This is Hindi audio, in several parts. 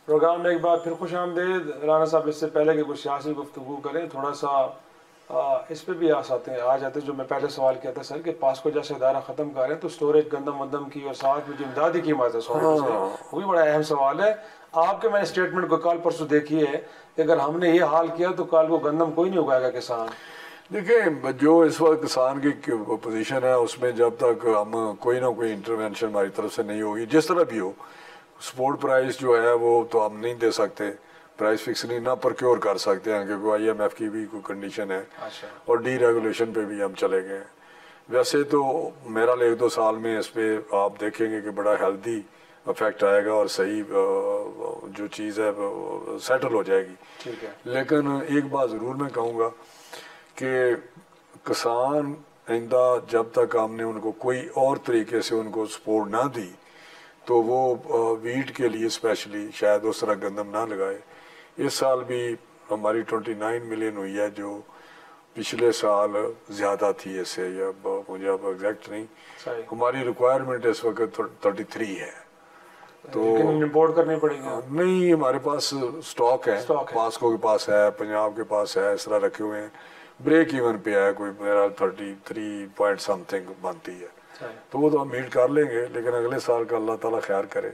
प्रोग्राम में एक बार फिर खुश आमदेद राना साहब। इससे पहले कि कुछ सियासी गुफ्तगू करें, थोड़ा सा इस पे भी आ जाते जो मैं पहले सवाल किया था सर कि पासको जैसे इदारा ख़त्म कर रहे हैं तो स्टोरेज गंदम वंदम की और साथ में जो इमदादी कीमत है सॉलिड से, वो भी बड़ा अहम सवाल है। आपके मैंने स्टेटमेंट को कल परसों देखी है कि अगर हमने ये हाल किया तो कल को गंदम कोई नहीं उगाएगा किसान। देखिए, जो इस वक्त किसान की पोजीशन है उसमें जब तक हम कोई ना कोई इंटरवेंशन हमारी तरफ से नहीं होगी, जिस तरह भी हो, सपोर्ट प्राइस जो है वो तो हम नहीं दे सकते, प्राइस फिक्स नहीं ना प्रोक्योर कर सकते हैं क्योंकि IMF की भी कोई कंडीशन है। अच्छा। और डीरेगुलेशन पे भी हम चले गए हैं। वैसे तो मेरा 1-2 साल में इस पर आप देखेंगे कि बड़ा हेल्दी इफेक्ट आएगा और सही जो चीज़ है सेटल हो जाएगी। ठीक है। लेकिन एक बात ज़रूर मैं कहूँगा कि किसान आइंदा जब तक हमने उनको कोई और तरीके से उनको सपोर्ट ना दी तो वो वीट के लिए स्पेशली शायद उस तरह गंदम ना लगाए। इस साल भी हमारी 29 मिलियन हुई है, जो पिछले साल ज़्यादा थी इससे, या मुझे अब एग्जैक्ट नहीं, हमारी रिक्वायरमेंट इस वक्त 33 है। तो इंपोर्ट करनी पड़ेगी? नहीं, हमारे पास स्टॉक है, पासको के पास है, पंजाब के पास है, इस तरह रखे हुए हैं। ब्रेक इवन पे है, कोई मेरा 33 पॉइंट समथिंग बनती है, तो वो तो हम मीट कर लेंगे, लेकिन अगले साल का अल्लाह ताला खैर करे।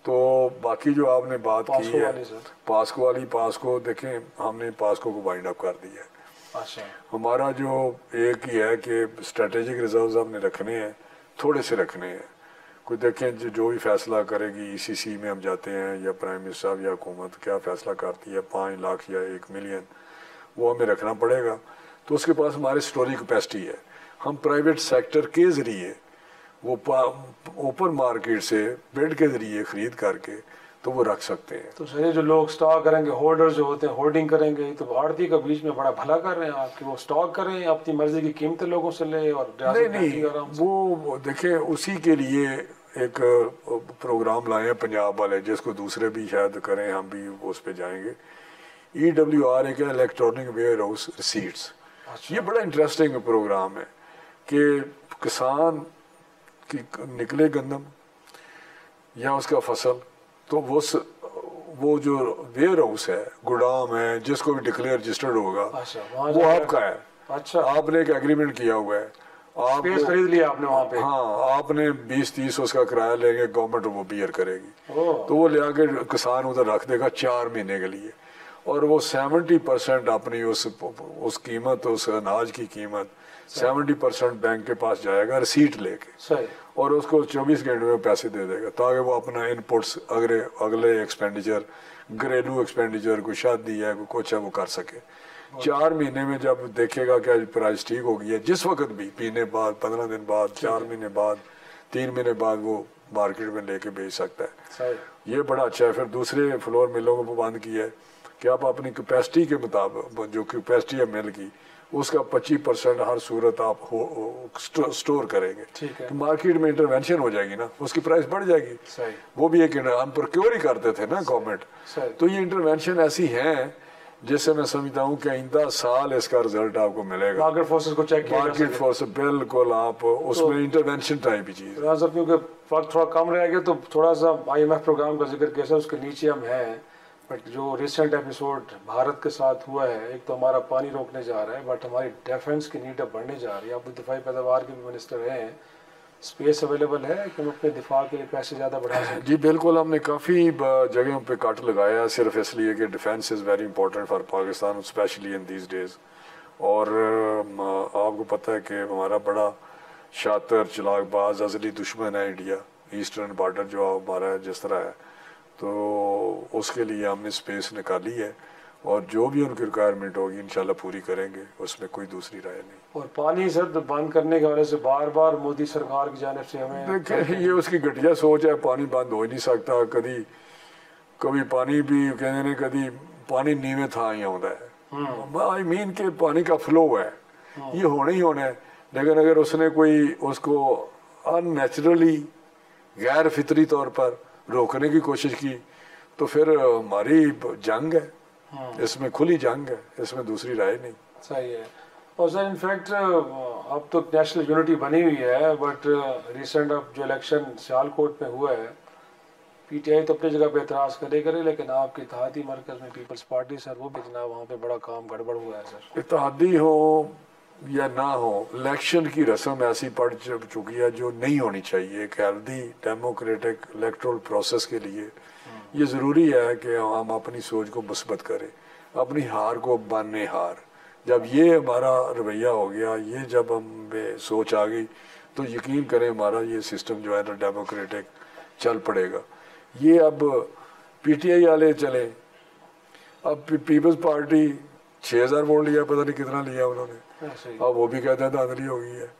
तो बाकी जो आपने बात की है पासको वाली, पासको देखें, हमने पासको को वाइंड अप कर दिया है। अच्छा। हमारा जो एक ही है कि स्ट्रेटेजिक रिजर्व्स हमने रखने हैं, थोड़े से रखने हैं। कोई देखें जो भी फैसला करेगी, ECC में हम जाते हैं या प्राइम मिनिस्टर साहब या हुकूमत क्या फैसला करती है, 5 लाख या 1 मिलियन, वो हमें रखना पड़ेगा। तो उसके पास हमारी स्टोरेज कैपेसिटी है। हम प्राइवेट सेक्टर के ज़रिए वो ओपन मार्केट से बेड के ज़रिए ख़रीद करके तो वो रख सकते हैं। तो सर, जो लोग स्टॉक करेंगे, होल्डर जो होते हैं, होल्डिंग करेंगे, तो आड़ती का बीच में बड़ा भला कर रहे हैं आपकी, वो स्टॉक करें, अपनी मर्जी की कीमतें लोगों से ले और नहीं, वो देखें, उसी के लिए एक प्रोग्राम लाए हैं पंजाब वाले, जिसको दूसरे भी शायद करें, हम भी उस पर जाएंगे। EWR एक इलेक्ट्रॉनिक वेयर हाउस रिसीट्स। ये बड़ा इंटरेस्टिंग प्रोग्राम है कि किसान की निकले गंदम या उसका फसल, तो वो जो वेयर हाउस है, गोदाम है, जिसको भी डिक्लेयर रजिस्टर्ड होगा, वो आपका है। अच्छा। आपने एक एग्रीमेंट किया हुआ है, आप स्पेस खरीद लिया आपने वहाँ पे। हाँ, आपने 20-30 उसका किराया लेंगे, गवर्नमेंट वो बियर करेगी, तो वो ले आके किसान उधर रख देगा 4 महीने के लिए, और वो 70% अपनी उस कीमत, उस अनाज की कीमत 70% बैंक के पास जाएगा रिसीट लेके, और उसको 24 घंटे में पैसे दे देगा, ताकि वो अपना इनपुट्स अगले एक्सपेंडिचर, घरेलू एक्सपेंडिचर, कोई शादी है, कोई कुछ है, वो कर सके। 4 महीने में जब देखेगा कि प्राइस ठीक हो गई है, जिस वक्त भी, महीने बाद, 15 दिन बाद, 4 महीने बाद, 3 महीने बाद, वो मार्केट में लेके बेच सकता है। ये बड़ा अच्छा है। फिर दूसरे फ्लोर मिलों को बंद किया है कि आप अपनी कैपेसिटी के मुताबिक, जो कैपेसिटी है मिल की, उसका 25% हर सूरत आप स्टोर करेंगे, तो मार्केट में इंटरवेंशन हो जाएगी ना, उसकी प्राइस बढ़ जाएगी। वो भी एक हम प्रोक्योर ही करते थे ना गवर्नमेंट। तो ये इंटरवेंशन ऐसी हैं जिससे मैं समझता हूँ कि आइंदा साल इसका रिजल्ट आपको मिलेगा। मार्केट फोर्सेस को चेक किया, मार्केट फोर्स बिल्कुल, आप उसमें इंटरवेंशन टाइप की चीज़। क्योंकि वक्त थोड़ा कम रह गया तो थोड़ा सा IMF प्रोग्राम का जिक्र कैसा, उसके नीचे हम हैं, बट जो रिसेंट एपिसोड भारत के साथ हुआ है, एक तो हमारा पानी रोकने जा रहा है, बट हमारी डिफेंस की नीड अब बढ़ने जा रही है। आप दिफाई पैदावार के भी मिनिस्टर हैं, स्पेस अवेलेबल है कि हम अपने दिफा के लिए पैसे ज़्यादा बढ़ा सकते? जी बिल्कुल, हमने काफ़ी जगहों पे कट लगाया, सिर्फ इसलिए कि defence is very important for Pakistan, specially in these days. और आपको पता है कि हमारा बड़ा शातिर, चलाकबाज, अज़ली दुश्मन है इंडिया। ईस्टर्न बॉर्डर जो हमारा है जिस तरह है, तो उसके लिए हमने स्पेस निकाली है, और जो भी उनकी रिक्वायरमेंट होगी इंशाल्लाह पूरी करेंगे, उसमें कोई दूसरी राय नहीं। और पानी सर बंद करने के वजह से बार बार मोदी सरकार की जानिब से हमें, देखिए, ये उसकी घटिया सोच है, पानी बंद हो ही नहीं सकता। कभी पानी भी कहने, कभी पानी नीवे था ही आता है। आई मीन के पानी का फ्लो है, ये होना ही होना है। लेकिन अगर उसने कोई उसको अननेचुरली, गैर फितरी तौर पर रोकने की कोशिश की, तो फिर हमारी जंग है, इसमें खुली जंग है, इसमें दूसरी राय नहीं। सही है। और सर इनफैक्ट अब तो नेशनल यूनिटी बनी हुई है, बट रिसेंट अब जो इलेक्शन सियालकोट में हुआ है, पीटीआई तो अपनी जगह पे एतराज़ करे, लेकिन आपके इत्तेहादी मरकज़ में पीपल्स पार्टी सर, वो भी जनाब वहाँ पे बड़ा काम गड़बड़ हुआ है सर। इत्तेहादी हो या ना हो, इलेक्शन की रस्म ऐसी पड़ चुकी है जो नहीं होनी चाहिए। एक हेल्दी डेमोक्रेटिक इलेक्टोरल प्रोसेस के लिए ये ज़रूरी है कि हम अपनी सोच को मुस्बत करें, अपनी हार को माने हार। जब ये हमारा रवैया हो गया, ये जब हम में सोच आ गई, तो यकीन करें हमारा ये सिस्टम जो है ना डेमोक्रेटिक चल पड़ेगा। ये अब पीटीआई वाले चले, अब पीपल्स पार्टी 6000 वोट लिया, पता नहीं कितना लिया उन्होंने, अब वो भी कहते हैं धांधली हो गई है।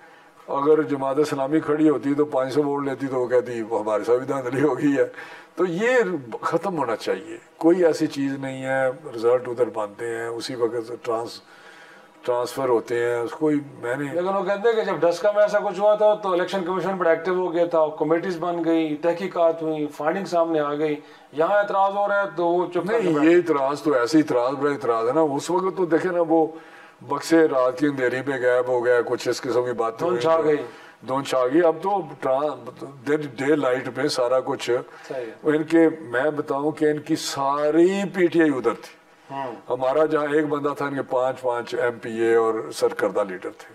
अगर जमात इस्लामी खड़ी होती तो 500 वोट लेती तो वो कहती हमारे साथ भी धांधली हो गई है। तो ये ख़त्म होना चाहिए। कोई ऐसी चीज़ नहीं है, रिजल्ट उधर बनते हैं उसी वक्त ट्रांसफ़र होते हैं उसको ही। मैंने लेकिन वो कहते हैं कि जब डस्का में ऐसा कुछ हुआ था तो इलेक्शन कमीशन बड़ा एक्टिव हो गया था, कमेटीज बन गई, तहकीकात हुई, फाइंडिंग सामने आ गई। यहाँ एतराज़ हो रहा है तो वो चुप नहीं, ये इतराज़ तो ऐसे इतराज़ बड़ा इतराज़ है ना। उस वक्त तो देखे ना, वो बक्से रात की अंधेरी पे गायब हो गया, कुछ इस किस्म की बातें धुंध छा गई। अब तो डे लाइट पे सारा कुछ इनके, मैं बताऊं कि इनकी सारी पीटीआई उधर थी। हमारा जहाँ एक बंदा था, इनके 5 एमपीए और सरकर्दा लीडर थे।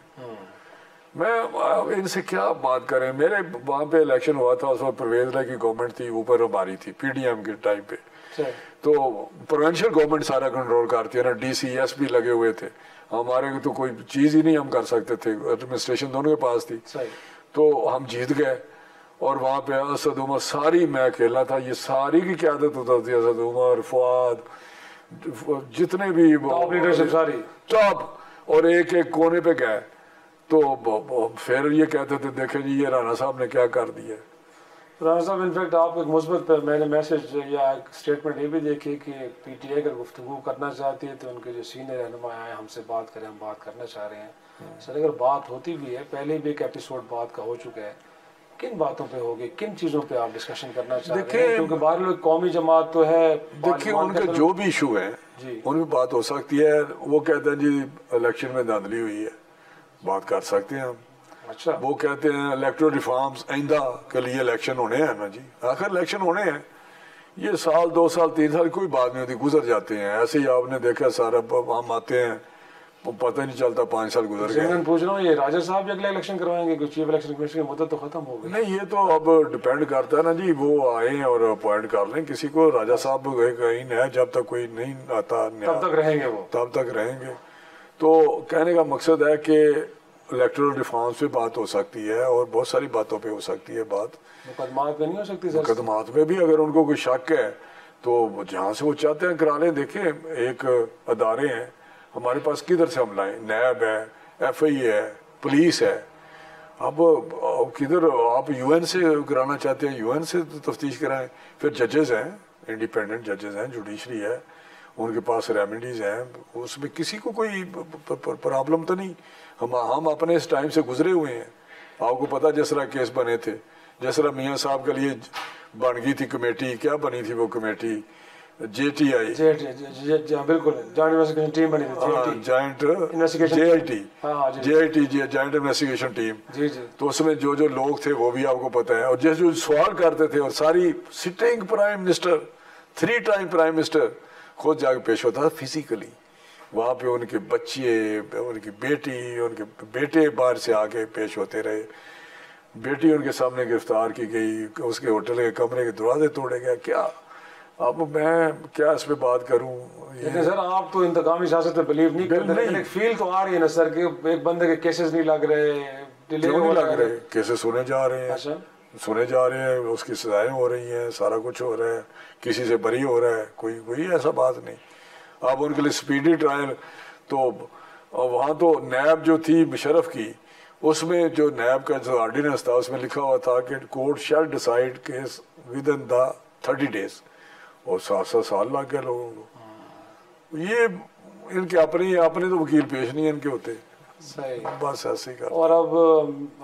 मैं इनसे क्या बात करें। मेरे वहाँ पे इलेक्शन हुआ था, उस वक्त परवेज लाई की गवर्नमेंट थी, ऊपर हमारी थी पीडीएम के टाइम पे। तो प्रोविंशियल गवर्नमेंट सारा कंट्रोल करती है ना, डीसीएस भी लगे हुए थे। हमारे तो कोई चीज़ ही नहीं हम कर सकते थे, एडमिनिस्ट्रेशन दोनों के पास थी। तो हम जीत गए और वहाँ पे असद उमर सारी, मैं अकेला था, ये सारी की क्यादत उतर थी। असद उमर, फवाद, जितने भी लीडरशिप सारी टॉप, और एक एक कोने पे गए। तो फिर ये कहते थे देखें जी ये राणा साहब ने क्या कर दिया। राणा साहब इनफैक्ट आप एक मुस्बत पर मैंने मैसेज या एक स्टेटमेंट ये भी देखी कि पीटीआई अगर गुफ्तगू करना चाहती है तो उनके जो सीनियर रहनुमा आए हमसे बात करें, हम बात करना चाह रहे हैं। सर अगर बात होती भी है, पहले भी एक एपिसोड बात का हो चुका है, किन बातों पे होगी, किन चीज़ों पे आप डिस्कशन करना चाह रहे हैं? क्योंकि बाहर लोग कौमी जमात तो है, देखिए उनके जो भी इशू है उनमें बात हो सकती है। वो कहते हैं जी इलेक्शन में धांधली हुई है, बात कर सकते हैं हम। अच्छा, वो कहते हैं इलेक्टोरल रिफॉर्म्स आइंदा के लिए इलेक्शन होने हैं ना जी, आखिर इलेक्शन होने हैं। ये साल 2 साल 3 साल कोई बात नहीं होती, गुजर जाते हैं। ऐसे ही आपने देखा सारा हम आते हैं, पता ही नहीं चलता 5 साल गुजर गए। मैं पूछ रहा हूँ ये राजा साहब अगला इलेक्शन करवाएंगे, कुछ चीफ इलेक्शन कमीशन की मुद्दत तो खत्म हो गई। नहीं, ये तो अब डिपेंड करता है ना जी, वो आए और अपॉइंट कर लें किसी को। राजा साहब कहीं है, जब तक कोई नहीं आता तब तक रहेंगे वो, तब तक रहेंगे। तो कहने का मकसद है कि इलेक्टोरल रिफॉर्म्स पे बात हो सकती है और बहुत सारी बातों पे हो सकती है बात। मुकदमात पे नहीं हो सकती सर? मुकदमात में भी अगर उनको कोई शक है तो जहाँ से वो चाहते हैं करा लें। देखें एक अदारे हैं हमारे पास, किधर से हम लाएं? नैब है, एफआई है, पुलिस है। अब किधर आप यूएन से कराना चाहते हैं, यूएन से तो तफ्तीश कराएं। फिर जजेस हैं, इंडिपेंडेंट जजेस हैं, जुडिशरी है, उनके पास रेमेडीज हैं, उसमें किसी को कोई प्रॉब्लम तो नहीं। हम अपने इस टाइम से गुजरे हुए हैं। आपको पता जिस तरह केस बने थे, जिस तरह मियाँ साहब के लिए बन गई थी कमेटी, क्या बनी थी वो कमेटी, जेटीआई, बिल्कुल जॉइंट टीम बनी थी, joint investigation, JIT joint investigation team. तो उसमें जो जो लोग थे वो भी आपको पता है, और जो सवाल करते थे, और सारी sitting prime minister, 3 time prime minister खुद जाके पेश होता था फिजिकली। वहाँ पे उनके बच्चे, उनकी बेटी, उनके बेटे बाहर से आके पेश होते रहे। बेटी उनके सामने गिरफ्तार की गई, उसके होटल के कमरे के दरवाजे तोड़े गए। क्या अब मैं क्या इस पे बात करूं? लेकिन सर आप तो इंतकामी सियासत में बिलीव नहीं करते, लेकिन एक फील तो आ रही है ना सर कि एक बंदे के केसेस नहीं लग रहे, डिले नहीं लग रहे, केसेस सुने जा रहे हैं। अच्छा, सुने जा रहे हैं, उसकी सजाएं हो रही हैं, सारा कुछ हो रहा है, किसी से बरी हो रहा है, कोई ऐसा बात नहीं। अब उनके लिए स्पीडी ट्रायल, तो वहाँ तो नैब जो थी मुशर्रफ की, उसमें जो नैब का जो ऑर्डिनेंस था उसमें लिखा हुआ था कि court shell decide case with in the 30 days, और 7 साल लग गए लोगों को। ये इनके अपने तो वकील पेश नहीं इनके होते। सही, बस ऐसे ही कर। और अब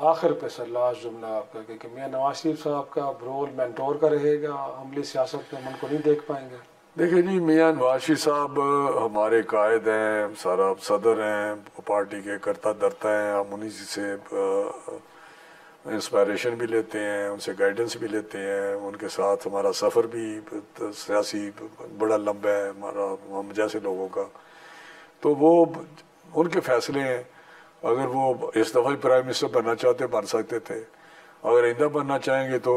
आखिर पे सर लास्ट जुमला आपका कि मियां नवाज शरीफ साहब का रोल मेंटोर का रहेगा, अमली सियासत में हम उनको नहीं देख पाएंगे? देखिए जी, मियां नवाज शरीफ साहब हमारे कायद हैं, सारा सदर हैं, पार्टी के करता धरता हैं, हम उन्हीं से इंस्पायरेशन भी लेते हैं, उनसे गाइडेंस भी लेते हैं। उनके साथ हमारा सफ़र भी सियासी बड़ा लंबा है हमारा, हम जैसे लोगों का। तो वो उनके फैसले हैं। अगर वो इस दफ़ा ही प्राइम मिनिस्टर बनना चाहते बन सकते थे, अगर आइंदा बनना चाहेंगे तो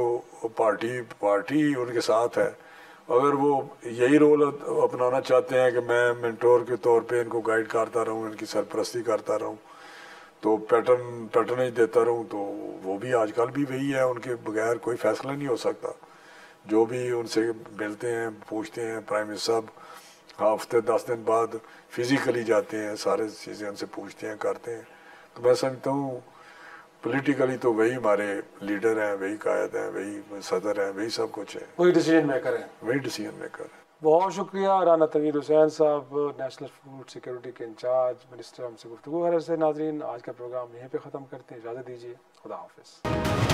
पार्टी उनके साथ है। अगर वो यही रोल अपनाना चाहते हैं कि मैं मेंटोर के तौर पे इनको गाइड करता रहूं, इनकी सरपरस्ती करता रहूं, तो पैटर्नेज देता रहूं, तो वो भी आजकल भी वही है। उनके बगैर कोई फैसला नहीं हो सकता। जो भी उनसे मिलते हैं, पूछते हैं, प्राइम मिनिस्टर साहब हफ्ते 10 दिन बाद फिज़िकली जाते हैं, सारे चीज़ें उनसे पूछते हैं, करते हैं। तो मैं समझता हूँ पॉलिटिकली तो वही हमारे लीडर हैं, वही कायद हैं, वही सदर हैं, वही सब कुछ है, वही डिसीजन मेकर है, वही डिसीजन मेकर है। बहुत शुक्रिया राना तनवीर हुसैन साहब, नेशनल फूड सिक्योरिटी के इंचार्ज मिनिस्टर, हमसे गुफ्तगू करने से। नाजरीन, आज का प्रोग्राम यहीं पे ख़त्म करते हैं, इजाज़त दीजिए, खुदा हाफिज़।